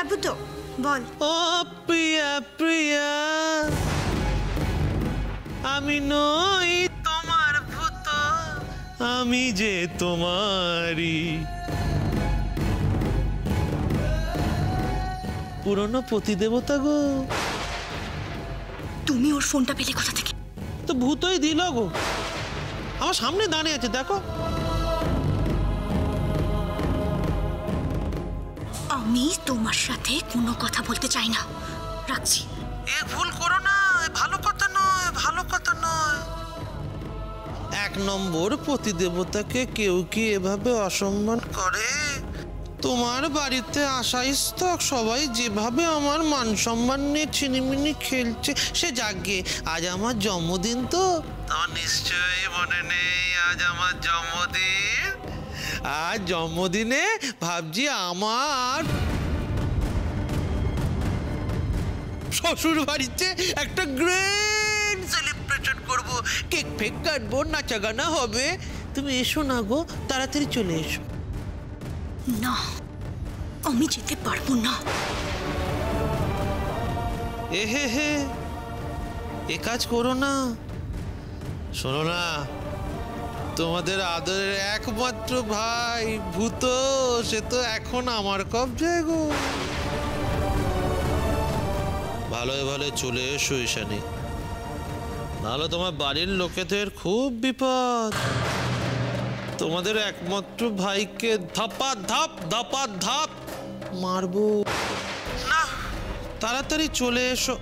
হ্যাঁ বুতো বল। ও প্রিয়া প্রিয়া, আমি নই তোমার ভূত, আমি যে তোমারই পুরনো পতিদেবতা গো। তুমি ওর ফোনটা পেলে কোথা থেকে? তো ভূতই দিল গো, আমার সামনে দাঁড়িয়ে আছে দেখো। আমি তোমার সাথে কোনো কথা বলতে চাই না, রাখছি। এ ভুল করো না, ভালো কথা নয়, ভালো কথা নয়। এক নম্বর পতিদেবতাকে কেউ কি এভাবে অসম্মান করে? তোমার বাড়িতে আসা স্তক সবাই যেভাবে আমার মান সম্মান নিয়ে ছিনিমিনি খেলছে, সে যাগে আজ আমার জন্মদিন। তো তোমার নিশ্চয়ই মনে নেই আজ আমার জন্মদিন। আজ জন্মদিনে ভাবছি আমার শ্বশুর বাড়িতে একটা গ্র্যান্ড সেলিব্রেশন করব, কেক ফেক কাটবো, নাচা গানা হবে। তুমি এসো না গো, তাড়াতাড়ি চলে এসো। না, আমি যেতে পারবো না। এ হে হে, এ কাজ করো না। শোনো না, তোমাদের আদরের একমাত্র ভাই ভূত, সে তো এখন আমার কবজায় গো। ভালোই ভালো চলে এসো ঈশানী, নাহলে তোমার বাড়ির লোকেদের খুব বিপদ। তোমাদের একমাত্র ভাইকে ধাপা ধাপ মারবো না। তাড়াতাড়ি চলে এসো।